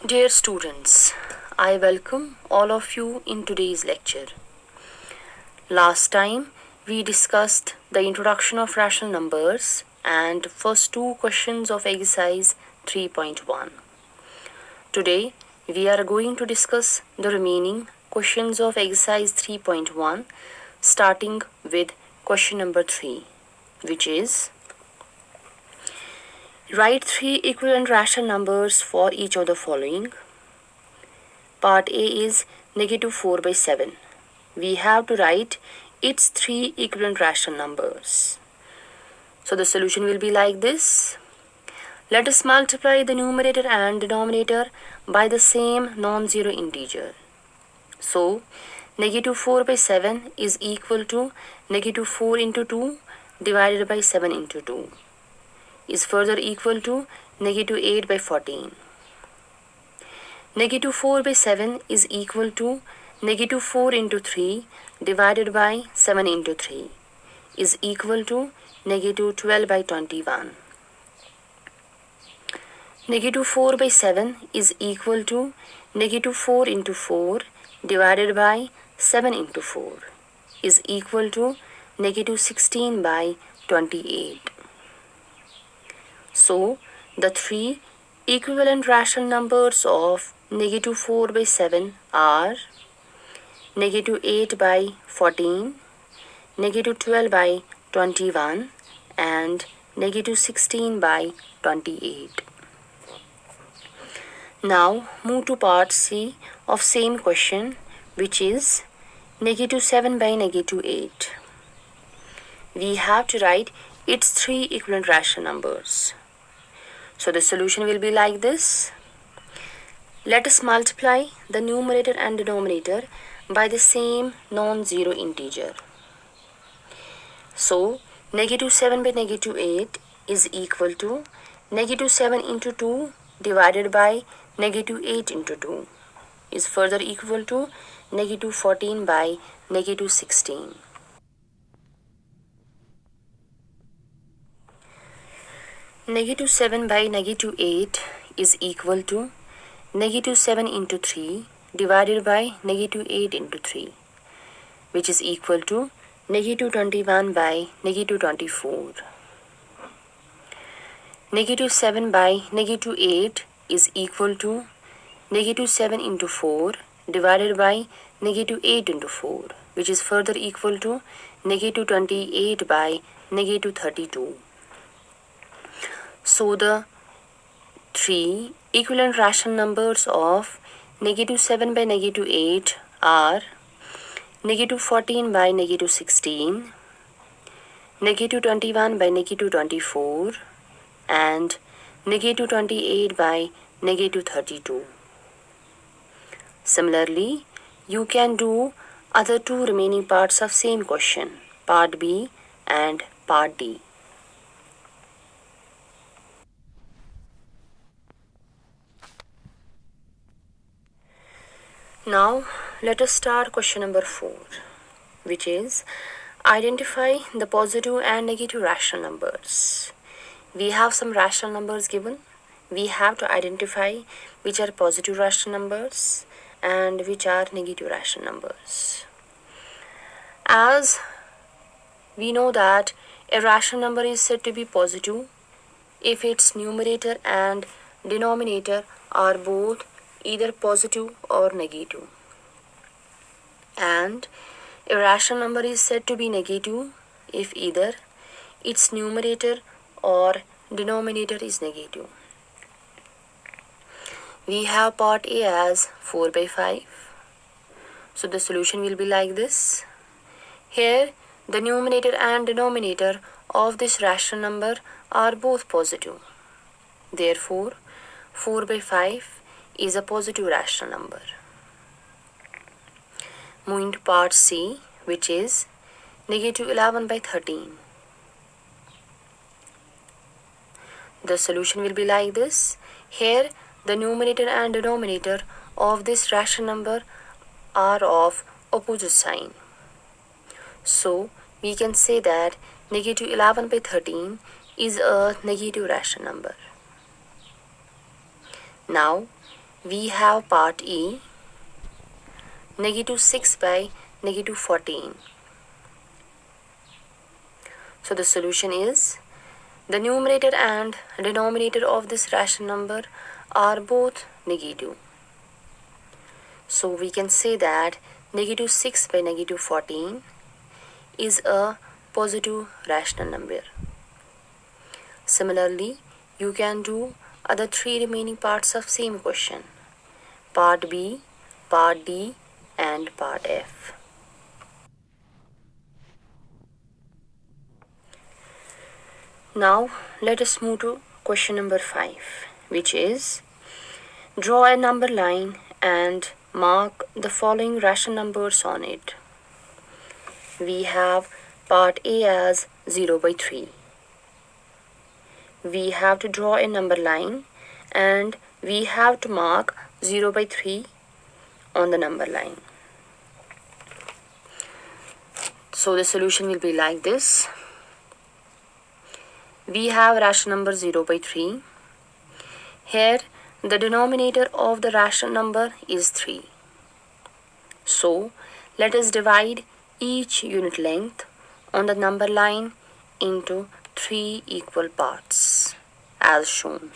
Dear students, I welcome all of you in today's lecture. Last time we discussed the introduction of rational numbers and first two questions of exercise 3.1. Today we are going to discuss the remaining questions of exercise 3.1 starting with question number 3, which is write three equivalent rational numbers for each of the following. Part A is negative 4 by 7. We have to write its three equivalent rational numbers. So the solution will be like this. Let us multiply the numerator and denominator by the same non-zero integer. So negative 4 by 7 is equal to negative 4 into 2 divided by 7 into 2 is further equal to negative 8 by 14. Negative 4 by 7 is equal to negative 4 into 3 divided by 7 into 3 is equal to negative 12 by 21. Negative 4 by 7 is equal to negative 4 into 4 divided by 7 into 4 is equal to negative 16 by 28. So, the three equivalent rational numbers of negative 4 by 7 are negative 8 by 14, negative 12 by 21 and negative 16 by 28. Now move to part C of same question, which is negative 7 by negative 8. We have to write its three equivalent rational numbers. So the solution will be like this. Let us multiply the numerator and denominator by the same non-zero integer. So negative 7 by negative 8 is equal to negative 7 into 2 divided by negative 8 into 2 is further equal to negative 14 by negative 16. Negative 7 by negative 8 is equal to negative 7 into 3 divided by negative 8 into 3, which is equal to negative 21 by negative 24. Negative 7 by negative 8 is equal to negative 7 into 4 divided by negative 8 into 4, which is further equal to negative 28 by negative 32. So the three equivalent rational numbers of negative 7 by negative 8 are negative 14 by negative 16, negative 21 by negative 24 and negative 28 by negative 32. Similarly, you can do other two remaining parts of same question, part B and part D. Now, let us start question number 4, which is identify the positive and negative rational numbers. We have some rational numbers given. We have to identify which are positive rational numbers and which are negative rational numbers. As we know that a rational number is said to be positive if its numerator and denominator are both either positive or negative, and a rational number is said to be negative if either its numerator or denominator is negative. We have part A as 4 by 5. So the solution will be like this. Here the numerator and denominator of this rational number are both positive. Therefore 4 by 5 is a positive rational number. Moving to part C, which is negative 11 by 13. The solution will be like this. Here the numerator and denominator of this rational number are of opposite sign. So we can say that negative 11 by 13 is a negative rational number. Now we have part E, negative 6 by negative 14. So the solution is, the numerator and denominator of this rational number are both negative. So we can say that negative 6 by negative 14 is a positive rational number. Similarly, you can do other three remaining parts of same question: part B, part D, and part F. Now let us move to question number 5, which is, draw a number line and mark the following rational numbers on it. We have part A as 0 by 3. We have to draw a number line and we have to mark 0 by 3 on the number line. So the solution will be like this. We have rational number 0 by 3. Here the denominator of the rational number is 3. So let us divide each unit length on the number line into 3 equal parts as shown.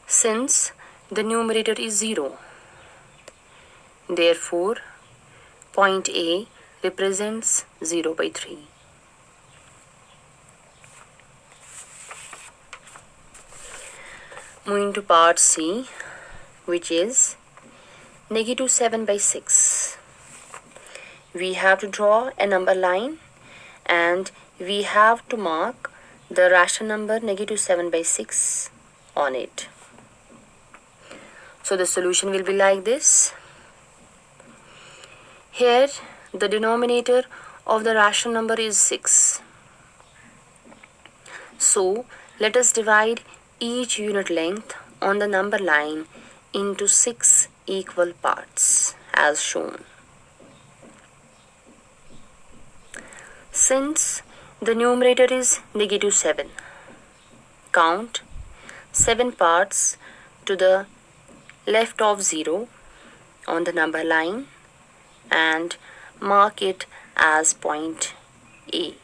Since the numerator is 0, therefore point A represents 0 by 3. Moving to part C, which is negative 7 by 6. We have to draw a number line and we have to mark the rational number negative 7 by 6 on it. So the solution will be like this. Here the denominator of the rational number is 6. So let us divide each unit length on the number line into 6 equal parts as shown. Since the numerator is negative 7, count 7 parts to the left of 0 on the number line and mark it as point A.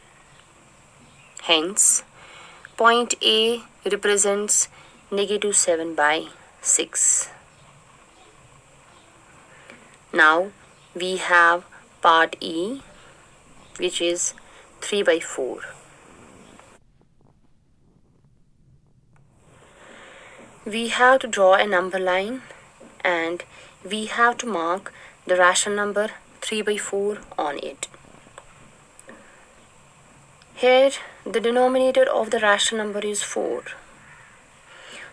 Hence, point A represents negative 7 by 6. Now we have part E, which is 3 by 4. We have to draw a number line and we have to mark the rational number 3 by 4 on it. Here the denominator of the rational number is 4.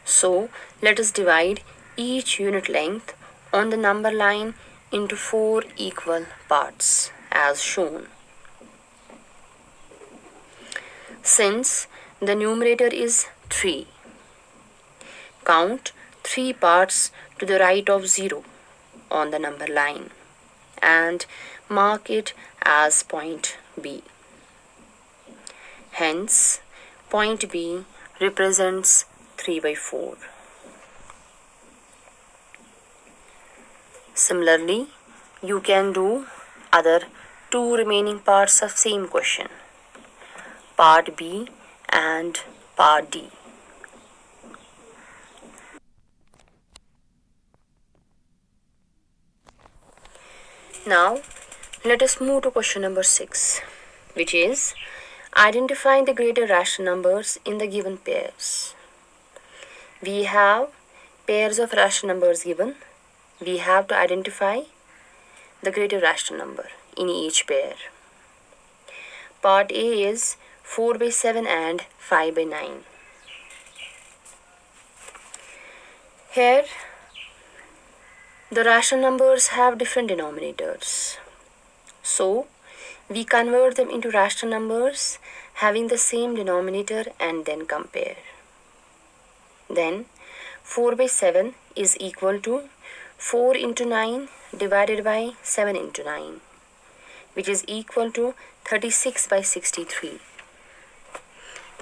So let us divide each unit length on the number line into 4 equal parts as shown. Since the numerator is 3, count 3 parts to the right of 0 on the number line and mark it as point B. Hence, point B represents 3 by 4. Similarly, you can do other 2 remaining parts of same question, part B and part D. Now, let us move to question number 6, which is, identify the greater rational numbers in the given pairs. We have pairs of rational numbers given. We have to identify the greater rational number in each pair. Part A is 4 by 7 and 5 by 9. Here, the rational numbers have different denominators. So, we convert them into rational numbers having the same denominator and then compare. Then, 4 by 7 is equal to 4 into 9 divided by 7 into 9, which is equal to 36 by 63.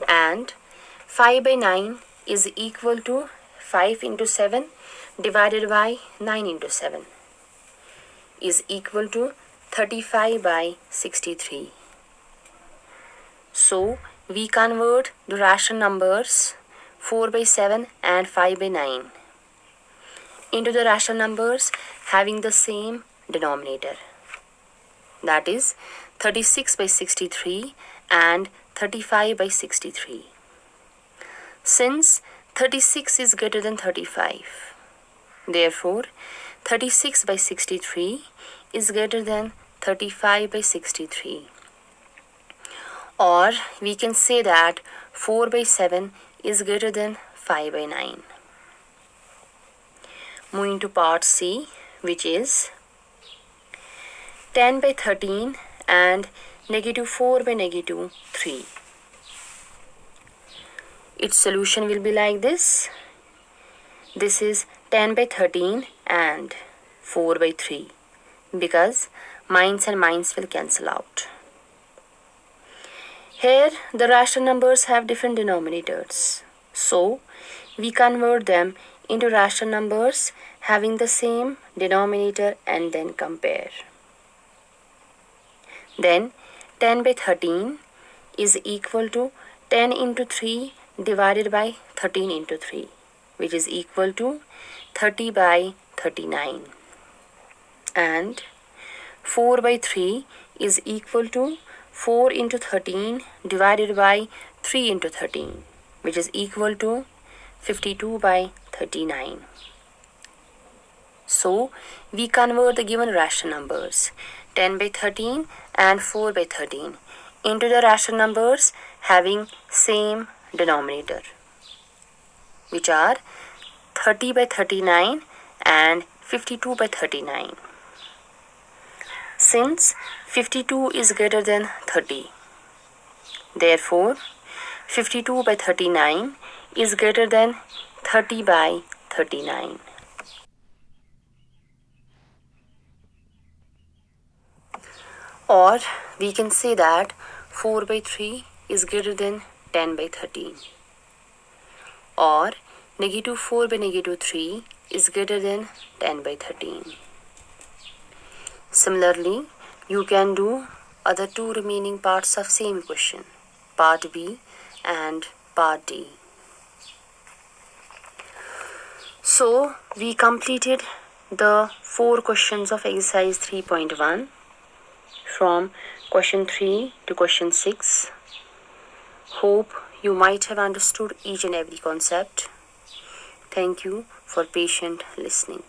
And 5 by 9 is equal to 5 into 7 divided by 9 into 7 is equal to 35 by 63. So we convert the rational numbers 4 by 7 and 5 by 9 into the rational numbers having the same denominator. That is 36 by 63 and 35 by 63. Since 36 is greater than 35, therefore 36 by 63 is greater than 35 by 63. Or we can say that 4 by 7 is greater than 5 by 9. Moving to part C, which is 10 by 13 and negative 4 by negative 3. Its solution will be like this. This is 10 by 13 and 4 by 3 because minus and minus will cancel out. Here the rational numbers have different denominators. So we convert them into rational numbers having the same denominator and then compare. Then 10 by 13 is equal to 10 into 3 divided by 13 into 3, which is equal to 30 by 39. And 4 by 3 is equal to 4 into 13 divided by 3 into 13, which is equal to 52 by 39. So we convert the given rational numbers 10 by 13 and 4 by 13 into the rational numbers having same denominator, which are 30 by 39 and 52 by 39. Since 52 is greater than 30, therefore 52 by 39 is greater than 30 by 39. Or we can say that 4 by 3 is greater than 10 by 13. Or negative 4 by negative 3 is greater than 10 by 13. Similarly, you can do other two remaining parts of same question, part B and part D. So we completed the 4 questions of exercise 3.1 from question 3 to question 6. Hope you might have understood each and every concept. Thank you for patient listening.